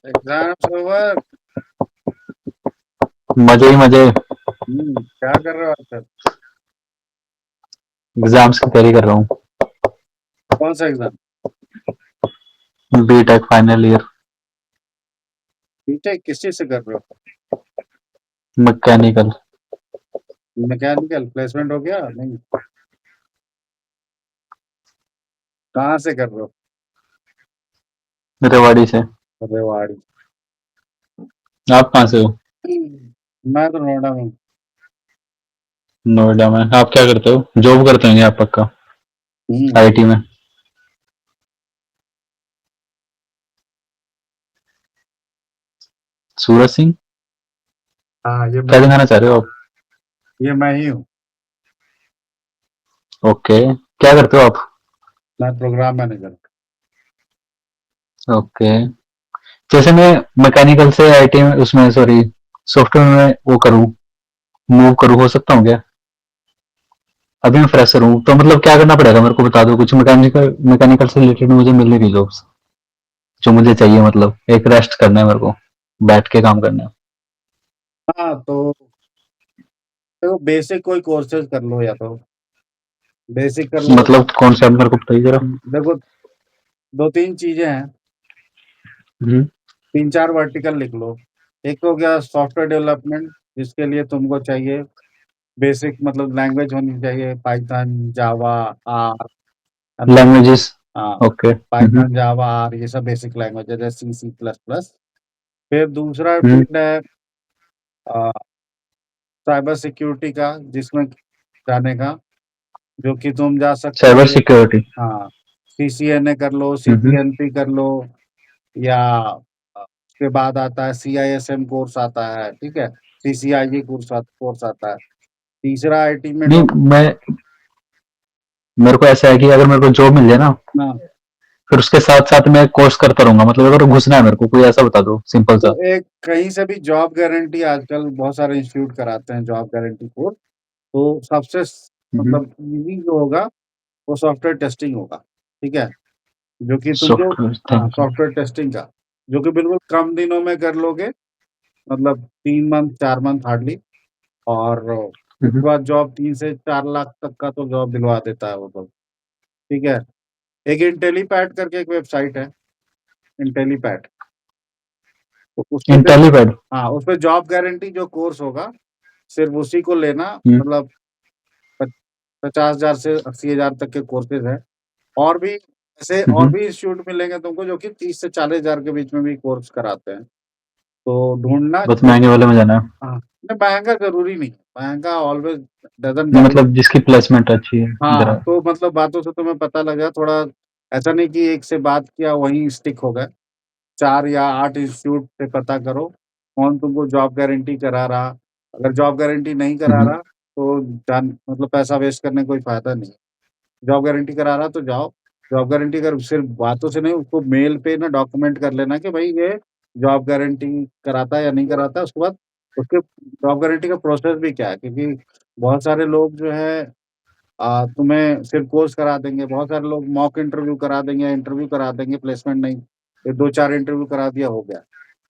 Exams over. मजे ही मजे। क्या कर रहे हो आजकल? एग्जाम्स की तैयारी कर रहा हूँ। कौन सा exam? BTech final year. BTech किस चीज से कर रहे हो? मैकेनिकल। मैकेनिकल प्लेसमेंट हो गया नहीं? कहाँ से कर रहे हो? रेवाड़ी से। रेवाड़ी। आप कहाँ से हो? मैं तो नोएडा में हूँ। नोएडा में। आप क्या करते हो? जॉब करते होंगे आप पक्का। हम्म। आईटी में। सूरज सिंह। हाँ, क्या दिखाना चाह रहे हो आप? ये मैं ही हूँ। ओके, क्या करते हो आप? मैं प्रोग्राम मैनेजर। ओके। जैसे मैं मैकेनिकल से आईटी में, उसमें सॉरी, सॉफ्टवेयर में वो करूँ, मूव करूँ, हो सकता हूँ क्या? अभी मैं फ्रेशर हूँ, तो मतलब क्या करना पड़ेगा मेरे को, बता दो कुछ। मैकेनिकल मैकेनिकल से रिलेटेड मुझे मिल रही जॉब्स जो मुझे चाहिए। मतलब एक रेस्ट करना है मेरे को, बैठ के काम करना है। हाँ तो बेसिक कोई कोर्सेज कर लो, या तो बेसिक कर लो। मतलब कौन सा मेरे को बताइए जरा। देखो, दो तीन चीजें हैं। हम्म। तीन चार वर्टिकल लिख लो। एक तो हो गया सॉफ्टवेयर डेवलपमेंट, जिसके लिए तुमको चाहिए बेसिक, मतलब लैंग्वेज होनी चाहिए, पाइथन, जावा, आर, है ना? लैंग्वेजेस। हाँ, ओके। पाइथन, जावा, आर, ये सब बेसिक लैंग्वेज है, जैसे सी, सी प्लस प्लस। फिर दूसरा फील्ड है साइबर सिक्योरिटी का, जिसमें जाने का, जो कि तुम जा सकते साइबर हो। सिक्योरिटी। हाँ, सीसीएनए कर लो, सीसीएनपी कर लो, या उसके बाद आता है सीआईएसएम कोर्स आता है, ठीक है। सीसीआईई कोर्स आता है। तीसरा आईटी में नहीं, मैं, मेरे को ऐसा है कि अगर मेरे को जॉब मिल जाए ना, ना, फिर उसके साथ साथ मैं कोर्स करता रहूंगा। मतलब अगर घुसना है मेरे को, कोई ऐसा बता दो सिंपल तो सा। एक कहीं से भी जॉब गारंटी, आजकल बहुत सारे इंस्टीट्यूट कराते हैं जॉब गारंटी कोर्स। तो सबसे मतलब इजी जो होगा वो सॉफ्टवेयर टेस्टिंग होगा, ठीक है। जो कि तुमको, सॉफ्टवेयर, हाँ, थैंक यू। सॉफ्टवेयर टेस्टिंग का, जो कि बिल्कुल कम दिनों में कर लोगे। मतलब 3 मंथ 4 मंथ हार्डली। और उसके बाद जॉब 3 से 4 लाख तक का तो जॉब दिलवा देता है वो तो, ठीक है। एक इंटेलीपैड करके एक वेबसाइट है, इंटेलीपैड। तो उस पे इंटेलीपेड। हाँ, उस पे जॉब गारंटी जो कोर्स होगा, सिर्फ उसी को लेना। मतलब 50,000 से 80,000 तक के कोर्सेज हैं। और भी ऐसे और भी इंस्टीट्यूट मिलेंगे तुमको, जो कि 30 से 40,000 के बीच में भी कोर्स कराते हैं। तो ढूंढना बस जो, महंगे वाले में जाना है। हाँ, नहीं, महंगा जरूरी नहीं। महंगा ऑलवेज डजन नहीं, गाइड। मतलब जिसकी प्लेसमेंट अच्छी है हाँ, जरा। तो मतलब बातों से तुम्हें पता लगा थोड़ा। ऐसा नहीं कि एक से बात किया वहीं स्टिक हो गए। 4 या 8 इंस्टीट्यूट से पता करो कौन तुमको जॉब गारंटी करा रहा। अगर जॉब गारंटी नहीं करा रहा तो जान, मतलब पैसा वेस्ट करने का कोई फायदा नहीं। जॉब गारंटी करा रहा तो जाओ। जॉब गारंटी अगर सिर्फ बातों से नहीं, उसको मेल पे ना डॉक्यूमेंट कर लेना कि भाई ये जॉब गारंटी कराता है या नहीं कराता। उसके बाद उसके जॉब गारंटी का प्रोसेस भी क्या है, क्योंकि बहुत सारे लोग जो है तुम्हें सिर्फ कोर्स करा देंगे। बहुत सारे लोग मॉक इंटरव्यू करा देंगे, इंटरव्यू करा देंगे, प्लेसमेंट नहीं। ये 2 4 इंटरव्यू करा दिया, हो गया।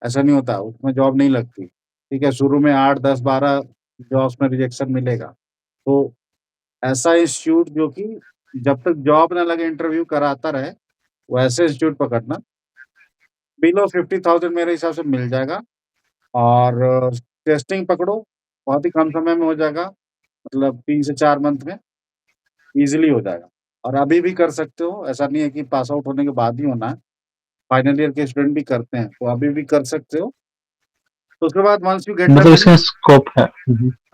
ऐसा नहीं होता, उसमें जॉब नहीं लगती, ठीक है। शुरू में 8 10 12 जॉब्स में रिजेक्शन मिलेगा। तो ऐसा इंस्टीट्यूट जो कि जब तक जॉब ना लगे इंटरव्यू कराता रहे, वैसे इंस्टीट्यूट पकड़ना। बिलो 50,000 मेरे हिसाब से मिल जाएगा। और टेस्टिंग पकड़ो, बहुत ही कम समय में हो जाएगा। मतलब 3 से 4 मंथ में इजीली हो जाएगा। और अभी भी कर सकते हो, ऐसा नहीं है कि पास आउट होने के बाद ही होना है। फाइनल ईयर के स्टूडेंट भी करते हैं, तो अभी भी कर सकते हो। तो उसके बाद वंस यू गेट द मतलब मनी, इसमें स्कोप है।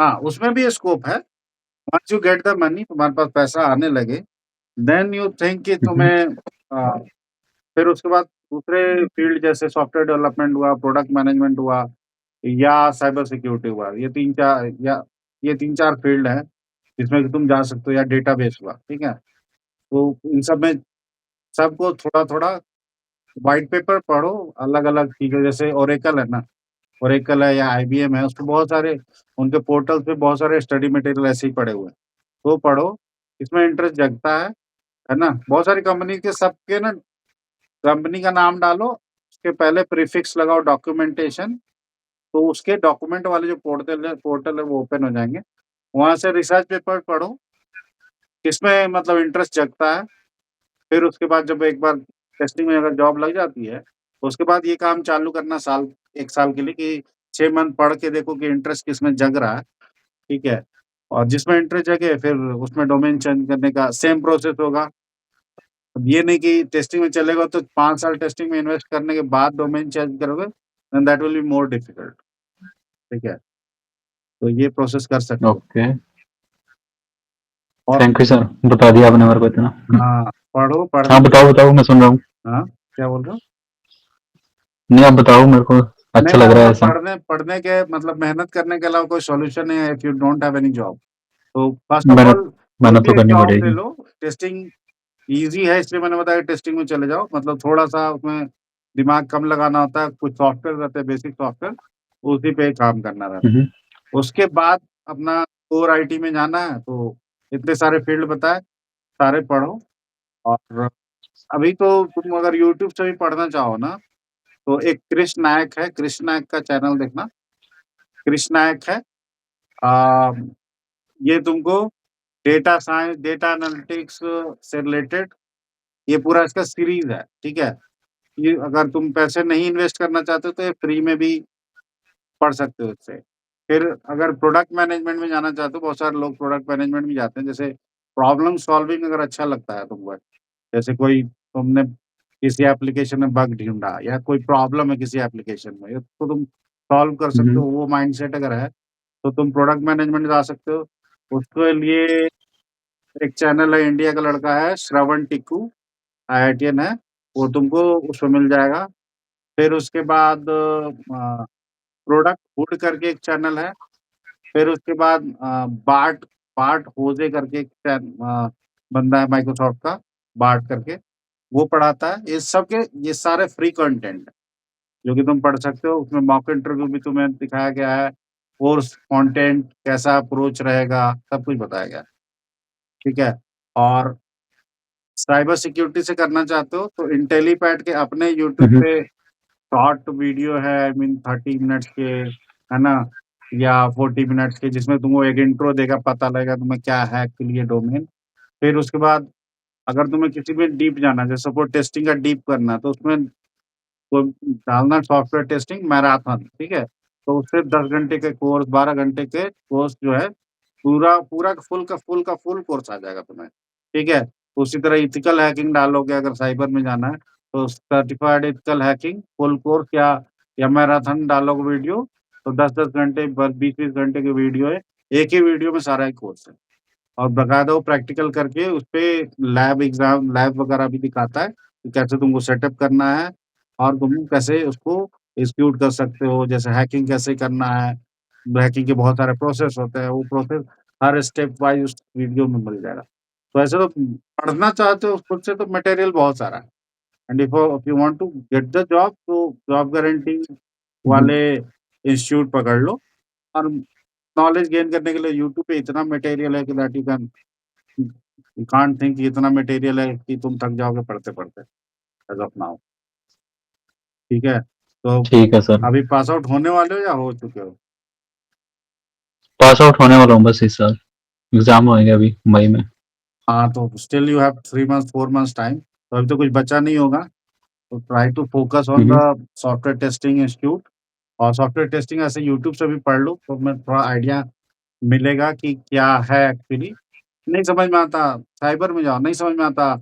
हाँ, उसमें भी स्कोप है। Once you get the money, तुम्हारे पास पैसा आने लगे, देन यू थिंक कि तुम्हें फिर उसके बाद दूसरे फील्ड जैसे सॉफ्टवेयर डेवलपमेंट हुआ, प्रोडक्ट मैनेजमेंट हुआ, या साइबर सिक्योरिटी हुआ, ये 3 4 फील्ड है जिसमें कि तुम जा सकते हो, या डेटाबेस हुआ, ठीक है। तो इन सब में सबको थोड़ा थोड़ा व्हाइट पेपर पढ़ो। अलग अलग चीजें, जैसे ओरेकल है ना, ओरेकल है या आईबीएम है, उस पे बहुत सारे, उनके पोर्टल पे बहुत सारे स्टडी मटेरियल ऐसे ही पड़े हुए हैं। तो पढ़ो, इसमें इंटरेस्ट जगता है ना। बहुत सारी कंपनी के सबके ना, कंपनी का नाम डालो, उसके पहले प्रीफिक्स लगाओ डॉक्यूमेंटेशन, तो उसके डॉक्यूमेंट वाले जो पोर्टल है वो ओपन हो जाएँगे। वहाँ से रिसर्च पेपर पढ़ो, किसमें मतलब इंटरेस्ट जगता है। फिर उसके बाद जब एक बार टेस्टिंग में अगर जॉब लग जाती है, तो उसके बाद ये काम चालू करना 1 साल के लिए कि 6 मंथ पढ़ के देखो कि इंटरेस्ट किसमें जग रहा है, ठीक है? और जिसमें इंटरेस्ट जगे फिर उसमें डोमेन चेंज करने का सेम प्रोसेस होगा। अब ये नहीं कि टेस्टिंग में चलेगा तो 5 साल टेस्टिंग में इन्वेस्ट करने के बाद डोमेन चेंज करोगे, then that will be more difficult, ठीक है? तो ये प्रोसेस कर सकते हो। ओके, और थैंक यू सर, बता दिया आपने मेरे को इतना। हाँ, पढ़ो, हाँ, पढ़ने के बताओ, बताओ, मैं सुन रहा हूँ। हाँ, क्या बोल रहे हो? नहीं, आप बताओ, मेरे को नहीं, अच्छा मैं लग रहा बोला है ऐसा। पढ़ने पढ़ने के मतलब मेहनत करने के अलावा कोई सॉल्यूशन नहीं है if you don't have any job. तो फर्स्ट ऑफ मेहनत ऑल कोई मेहनत भी तो एक करनी जॉब ले पड़ेगी। लो, टेस्टिंग ईज़ी है इसलिए मैंने बताया टेस्टिंग में चले जाओ। मतलब थोड़ा-सा उसमें दिमाग कम लगाना होता है, कुछ सॉफ्टवेयर रहते हैं बेसिक सॉफ्टवेयर, उसी पे ही काम करना रहता हुँ, हुँ। है। उसके बाद अपना कोर आईटी में जाना है तो इतने सारे फील्ड बताए, सारे पढ़ो। और अभी तो तुम अगर यूट्यूब से भी पढ़ना चाहो ना, तो एक कृष नायक है, कृष नायक का चैनल देखना। कृष नायक है अ, ये तुमको डेटा साइंस, डेटा एनालिटिक्स से रिलेटेड ये पूरा इसका सीरीज़ है, ठीक है? ये अगर तुम पैसे नहीं इन्वेस्ट करना चाहते हो तो ये फ्री में भी पढ़ सकते हो इससे। फिर अगर प्रोडक्ट मैनेजमेंट में जाना चाहते हो, बहुत सारे लोग प्रोडक्ट मैनेजमेंट में जाते हैं, जैसे प्रॉब्लम सॉल्विंग अगर अच्छा लगता है तुमको, जैसे कोई तुमने किसी एप्लीकेशन में बग ढूँढा या कोई प्रॉब्लम है किसी एप्लीकेशन में, तो तुम सॉल्व कर हुँ, सकते हुँ। हो, वो माइंडसेट अगर है, तो तुम प्रोडक्ट मैनेजमेंट जा सकते हो। उसके लिए एक चैनल है, इंडिया का लड़का है श्रवण टिक्कू, आईआईटीएन है, वो तुमको उसमें मिल जाएगा। फिर उसके बाद प्रोडक्ट हुड करके एक चैनल है। फिर उसके बाद बार्ट बार्ट होजे करके एक बंदा है माइक्रोसॉफ्ट का, बार्ट करके, वो पढ़ाता है। ये सारे फ्री कंटेंट हैं, जो कि तुम पढ़ सकते हो। उसमें मॉक इंटरव्यू भी तुम्हें दिखाया गया है, कोर्स कंटेंट कैसा अप्रोच रहेगा, सब कुछ बताया गया है, ठीक है? और साइबर सिक्योरिटी से करना चाहते हो तो इंटेलीपैड के अपने हुँ, यूट्यूब हुँ। पे शॉर्ट वीडियो है, आई मीन 30 मिनट्स के, है ना? या 40 मिनट्स के, जिसमें तुमको एक इंट्रो देगा, पता लगेगा तुम्हें क्या है एक्चुअली ये डोमेन। फिर उसके बाद अगर तुम्हें किसी में डीप जाना है, जैसे सपोज़ टेस्टिंग का डीप करना है, तो उसमें तो डालना सॉफ्टवेयर टेस्टिंग मैराथन, ठीक है? तो उससे 10 घंटे के कोर्स, 12 घंटे के कोर्स जो है, पूरा पूरा का फुल कोर्स आ जाएगा तुम्हें, ठीक है? उसी तरह एथिकल हैकिंग डालोगे अगर साइबर में जाना है, तो certified ethical hacking full course या मैराथन डालोगे वीडियो, तो 10-10 घंटे ब 20-20 घंटे की वीडियो है। एक ही वीडियो में सारा ही कोर्स है। और बाकायदा वो प्रैक्टिकल करके उसपे लैब वगैरह भी दिखाता है, कि कैसे तुमको सेटअप करना है और तुम कैसे उसको एग्ज़ीक्यूट कर सकते हो, जैसे हैकिंग कैसे करना है। हैकिंग के बहुत सारे प्रोसेस होते हैं, वो प्रोसेस हर स्टेप वाइज़ उस वीडियो में मिल जाएगा। तो ऐसे तो पढ़ना चाहते हो खुद से तो मटेरियल बहुत सारा है। And if you want to get the job तो जॉब गारंटी हुँ, हुँ। वाले इंस्टीट्यूट पकड़ लो। और नॉलेज गेन करने के लिए यूट्यूब पे इतना मटेरियल है कि दैट यू कांट थिंक इतना मटेरियल है कि तुम थक जाओगे पढ़ते-पढ़ते एज़ ऑफ नाउ, ठीक है? तो ठीक है सर। अभी पास आउट होने वाले हो या हो चुके हो? पास आउट होने वाला हूँ बस इस साल, एग्ज़ाम होएँगे अभी मई में। हाँ, तो still you have 3 months 4 months time, तो अभी तो कुछ बचा नहीं होगा। तो ट्राई टू फोकस हुँ, ऑन हुँ। The software testing institute. और सॉफ्टवेयर टेस्टिंग ऐसे यूट्यूब से भी पढ़ लो, तो मैं थोड़ा आइडिया मिलेगा कि क्या है एक्चुअली। नहीं समझ में आता, साइबर में जाओ, नहीं समझ में आता,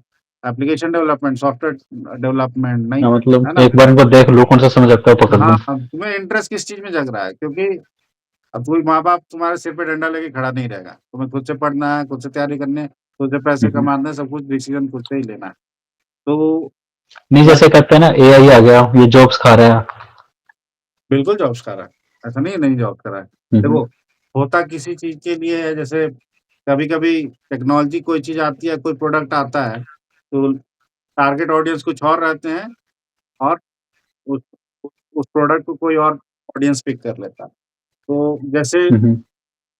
एप्लीकेशन डेवलपमेंट, सॉफ्टवेयर डेवलपमेंट नहीं, हाँ, मतलब है ना? एक बार इनको देख लूँ, कौन-सा समझ आता है वो पकड़ हाँ, लूँ। तुम्हें इंटरेस्ट किस चीज़ में जग रहा है? क्योंकि अब कोई माँ-बाप तुम्हारे सिर पे डंडा लेके खड़ा नहीं रहेगा। तुम्हें खुद से पढ़ना है, खुद से तैयारी करनी है, खुद से पैसे हुँ, हुँ। कमाने हैं, सब कुछ डिसीज़न खुद से ही लेना है। तो नहीं, मैं जैसे कहते हैं ना, एआई आ गया, ये जॉब्स खा रहा है। बिल्कुल जॉब्स कर रहा है, ऐसा नहीं है नहीं जॉब कर रहा है। हुँ, हुँ। देखो, होता किसी चीज़ के लिए है, जैसे कभी-कभी टेक्नोलॉजी कोई चीज़ आती है, कोई प्रोडक्ट आता है, तो टारगेट ऑडियंस कुछ और रहते हैं और उस उस प्रोडक्ट को कोई और ऑडियंस पिक कर लेता है। तो जैसे हुँ, हुँ।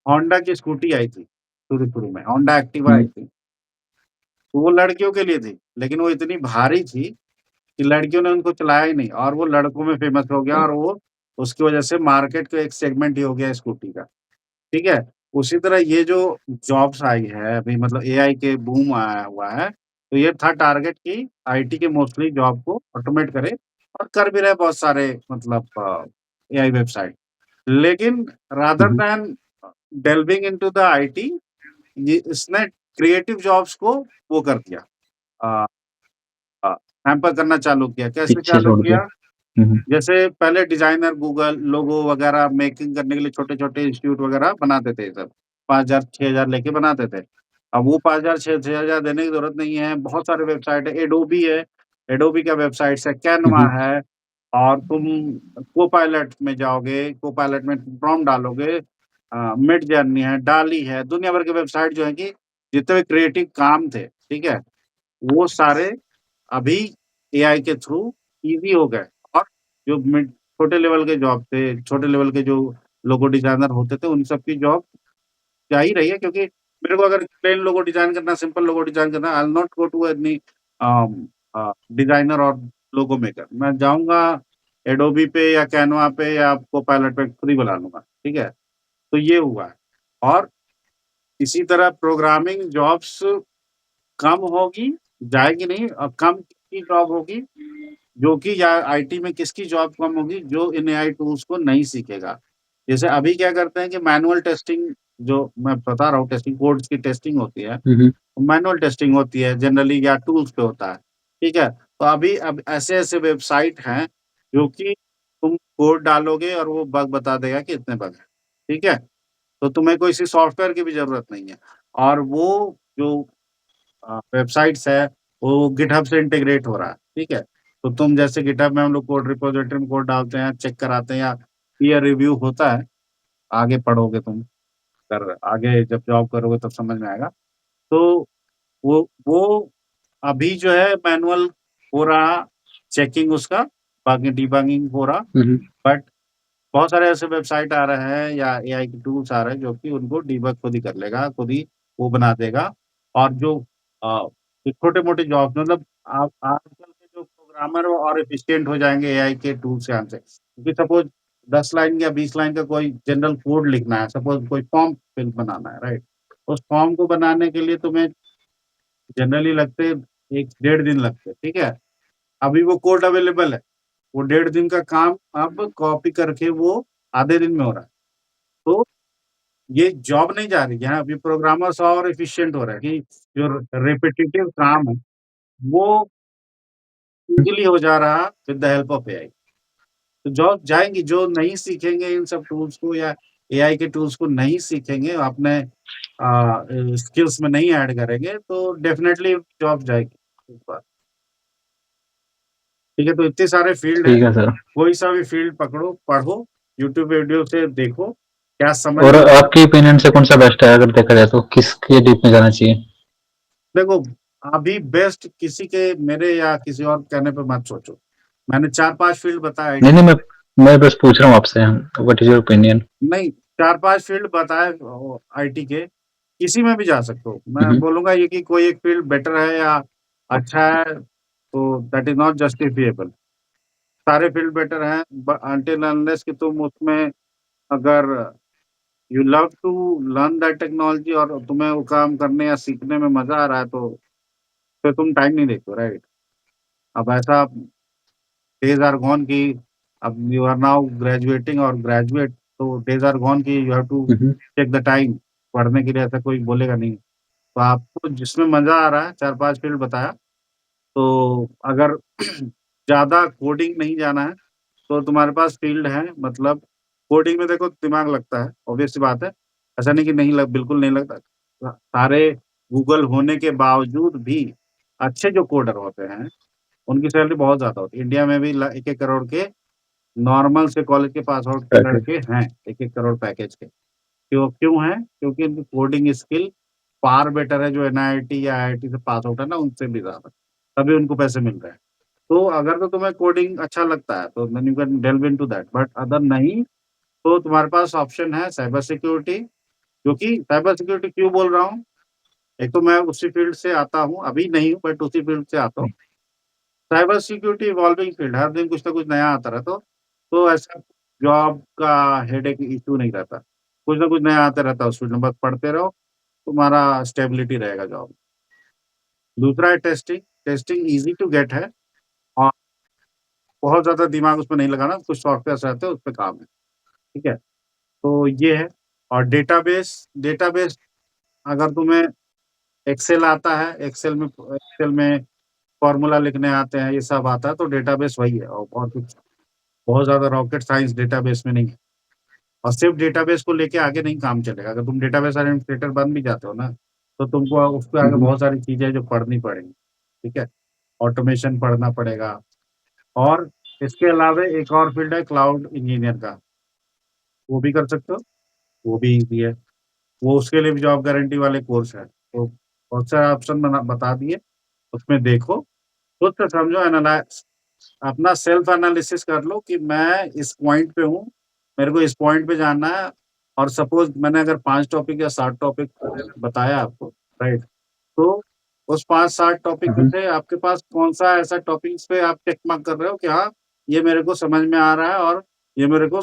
होंडा की स्कूटी आई थी, शुरू-शुरू में, होंडा एक्टिवा आई हुँ, थी, तो वो लड़कियों के लिए थी, लेकिन वो इतनी भारी थी कि लड़कियों ने उनको चलाया ही नहीं और वो लड़कों में फेमस हो गया और वो उसकी वजह से मार्केट का एक सेगमेंट ही हो गया स्कूटी का, ठीक है? उसी तरह ये जो जॉब्स आई है अभी मतलब एआई के बूम आया हुआ है, तो ये था टारगेट कि आईटी के मोस्टली जॉब को ऑटोमेट करे और कर भी रहे बहुत सारे मतलब एआई वेबसाइट। लेकिन हुँ, rather hmm. Than delving into the IT ये इसने क्रिएटिव जॉब्स को वो कर दिया अ अ, हैम्पर करना चालू किया। कैसे पीछे चालू छोड़ दिया। किया? हुँ, हुँ। जैसे पहले डिज़ाइनर गूगल लोगो वगैरह मेकिंग करने के लिए छोटे-छोटे इंस्टीट्यूट वगैरह बनाते थे ये सब। 5,000 6,000 लेके बनाते थे। अब वो 5,000 6,000 देने की ज़रूरत नहीं है, बहुत सारे वेबसाइट है, एडोबी है, एडोबी का वेबसाइट्स है, हुँ, कैनवा हुँ। है और तुम कोपायलट में जाओगे, कोपायलट में प्रॉम्प्ट डालोगे मिडजर्नी है, डाली है, दुनिया भर के वेबसाइट जो है कि जितने भी क्रिएटिव काम थे, ठीक है? वो सारे अभी एआई के थ्रू ईज़ी हो गए और जो मिड छोटे लेवल के जॉब थे, छोटे लेवल के जो लोगो डिज़ाइनर होते थे, उन सब की जॉब जा ही रही है क्योंकि मेरे को अगर प्लेन लोगो डिज़ाइन करना है, सिंपल लोगो डिज़ाइन करना है, I will not go to any designer और लोगो मेकर। मैं जाऊँगा एडोबी पे या कैनवा पे या कोपायलट पे खुद ही बना लूँगा, ठीक है? तो ये हुआ है और इसी तरह प्रोग्रामिंग जॉब्स कम होगी, जाएगी नहीं कम की जॉब होगी जो कि या आईटी में किसकी जॉब कम होगी जो इन एआई टूल्स को नहीं सीखेगा। जैसे अभी क्या करते हैं कि मैनुअल टेस्टिंग जो मैं बता रहा हूँ टेस्टिंग कोड्स की टेस्टिंग होती है, हुँ, हुँ। मैनुअल टेस्टिंग होती है जनरली या टूल्स पे होता है, ठीक है? तो अभी अब ऐसे-ऐसे वेबसाइट हैं जो कि तुम कोड डालोगे और वो बग बता देगा कि इतने बग हैं, ठीक है? तो तुम्हें कोई सी सॉफ्टवेयर की भी ज़रूरत नहीं है और वो जो वेबसाइट्स है, वो गिटहब से इंटीग्रेट हो रहा है, ठीक है? तो तुम जैसे गिटहब में हम लोग कोड रिपॉज़िटरी में कोड डालते हैं, चेक कराते हैं या पीयर रिव्यू होता है, आगे पढ़ोगे तुम, अगर आगे जब जॉब करोगे तब समझ में आएगा। तो वो अभी जो है मैनुअल हो रहा, चेकिंग उसका, बाकी डिबगिंग हो रहा, हुँ, हुँ। बट बहुत सारे ऐसे वेबसाइट आ रहे हैं या एआई के टूल्स आ रहे हैं जो कि उनको डिबग खुद ही कर लेगा, खुद ही वो बना देगा और जो अ, छोटे-मोटे जॉब्स मतलब आप आजकल के जो प्रोग्रामर और एफिशिएंट हो जाएँगे एआई के टूल्स के आने से। क्योंकि सपोज़ 10 लाइन या 20 लाइन का कोई जनरल कोड लिखना है, सपोज़ कोई फॉर्म फिल बनाना है, राइट? उस फॉर्म को बनाने के लिए तुम्हें जनरली लगते 1 डेढ़ दिन लगते हैं, ठीक है? अभी वो कोड अवेलेबल है, वो डेढ़ दिन का काम अब कॉपी करके वो आधे दिन में हो रहा है। तो ये जॉब नहीं जा रही है, अभी प्रोग्रामर्स और एफिशिएंट हो रहे हैं कि जो रिपिटिटिव काम है, वो ईज़िली हो जा रहा with the help of AI. तो जॉब जाएँगी, जो नहीं सीखेंगे इन सब टूल्स को या एआई के टूल्स को नहीं सीखेंगे, अपने स्किल्स में नहीं ऐड करेंगे, तो डेफ़िनेटली जॉब जाएगी इस बार। ठीक है, तो इतने सारे फ़ील्ड हैं, ठीक है सर। कोई सा भी फ़ील्ड पकड़ो, पढ़ो, यूट्यूब वीडियो से देखो, क्या समझ और में आ रहा है। आपके ओपिनियन से कौन-सा बेस्ट है अगर देखा जाए तो? किसके डीप में जाना चाहिए? देखो, अभी बेस्ट किसी के मेरे या किसी और कहने पे मत सोचो। मैंने 4-5 फ़ील्ड बताए नहीं, आईटी नहीं के। मैं बस पूछ रहा हूँ आपसे व्हाट इज़ योर ओपिनियन? नहीं, 4-5 फ़ील्ड बताए आईटी के, किसी में भी जा सकते हो। हुँ, मैं हुँ। बोलूँगा ये कि कोई एक फ़ील्ड बेटर है या अच्छा है, तो दैट इज़ नॉट जस्टिफिएबल। सारे फ़ील्ड बेटर हैं अनटिल अनलेस कि तुम उसमें अगर you love to learn that technology और तुम्हें वो काम करने या सीखने में मज़ा आ रहा है, तो फिर तुम टाइम नहीं देखते हो, राइट? अब ऐसा डेज़ आर गॉन कि अब यू आर नाउ ग्रेजुएटिंग और ग्रेजुएट तो डेज़ आर गॉन कि यू हैव टू हुँ, हुँ। टेक द टाइम पढ़ने के लिए ऐसा कोई बोलेगा नहीं। तो आपको जिसमें मज़ा आ रहा है 4-5 फ़ील्ड बताया, तो अगर ज़्यादा कोडिंग नहीं जाना है, तो तुम्हारे पास फ़ील्ड है मतलब कोडिंग में देखो दिमाग लगता है, ऑब्वियस सी बात है। ऐसा नहीं कि नहीं लग बिल्कुल नहीं लगता। सारे गूगल होने के बावजूद भी अच्छे जो कोडर होते हैं, उनकी सैलरी बहुत ज़्यादा होती है। इंडिया में भी ल 1-1 करोड़ के नॉर्मल से कॉलेज के पास आउट के पैकेज। लड़के हैं, 1-1 करोड़ पैकेज के। क्यों क्यों हैं? क्योंकि उनकी कोडिंग स्किल फार बेटर है जो एनआईटी या आईआईटी से पास आउट है ना, उनसे भी ज़्यादा। तभी उनको पैसे मिल रहे हैं। तो अगर तो तुम्हें कोडिंग अच्छा लगता है, तो then you can delve into that but other नहीं, तो तुम्हारे पास ऑप्शन है साइबर सिक्योरिटी, क्योंकि साइबर सिक्योरिटी क्यों बोल रहा हूँ? एक तो मैं उसी फील्ड से आता हूँ, अभी नहीं हूँ बट उसी फील्ड से आता हूँ। साइबर सिक्योरिटी इवॉल्विंग फील्ड, हर दिन कुछ ना कुछ नया आता रहता, तो ऐसा जॉब का हेडेक इश्यू नहीं रहता। कुछ ना कुछ नया आता रहता है उस फील्ड में, बस पढ़ते रहो, तुम्हारा स्टेबिलिटी रहेगा जॉब। दूसरा है testing, testing easy to get है और बहुत ज़्यादा दिमाग उसमें नहीं लगाना, कुछ सॉफ्टवेयर्स रहते हैं, उसपे काम है, ठीक है? तो ये है और डेटाबेस, डेटाबेस अगर तुम्हें एक्सेल आता है, एक्सेल में फ़ॉर्मूला लिखने आते हैं, ये सब आता है, तो डेटाबेस वही है और कुछ बहुत ज़्यादा रॉकेट साइंस डेटाबेस में नहीं है। और सिर्फ़ डेटाबेस को लेके आगे नहीं काम चलेगा, अगर तुम डेटाबेस एडमिनिस्ट्रेटर बन भी जाते हो ना, तो तुमको उसपे आगे बहुत सारी चीज़ें जो पढ़नी पड़ेंगी, ठीक है? ऑटोमेशन पढ़ना पड़ेगा और इसके अलावा एक और फ़ील्ड है क्लाउड इंजीनियर का, वो भी कर सकते हो, वो भी ईज़ी है। वो उसके लिए भी जॉब गारंटी वाले कोर्स हैं, तो बहुत सारे ऑप्शन बता दिए, उसमें देखो, खुद से समझो एनालाइज़ अपना सेल्फ एनालिसिस कर लो कि मैं इस पॉइंट पे हूँ, मेरे को इस पॉइंट पे जाना है और सपोज़ मैंने अगर 5 टॉपिक या 7 टॉपिक बताया आपको, राइट? तो उस 5-7 टॉपिक में हुँ, से आपके पास कौन-सा ऐसा टॉपिक्स पे आप टिक मार्क कर रहे हो कि हाँ, ये मेरे को समझ में आ रहा है और ये मेरे को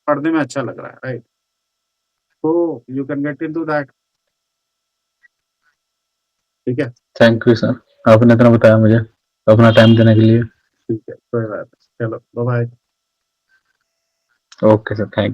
पढ़ने में अच्छा लग रहा है, राइट? तो you can get into that, ठीक है? थैंक यू सर, आपने इतना बताया मुझे, अपना टाइम देने के लिए। ठीक है, कोई बात नहीं। चलो, बाय-बाय। Okay sir, thank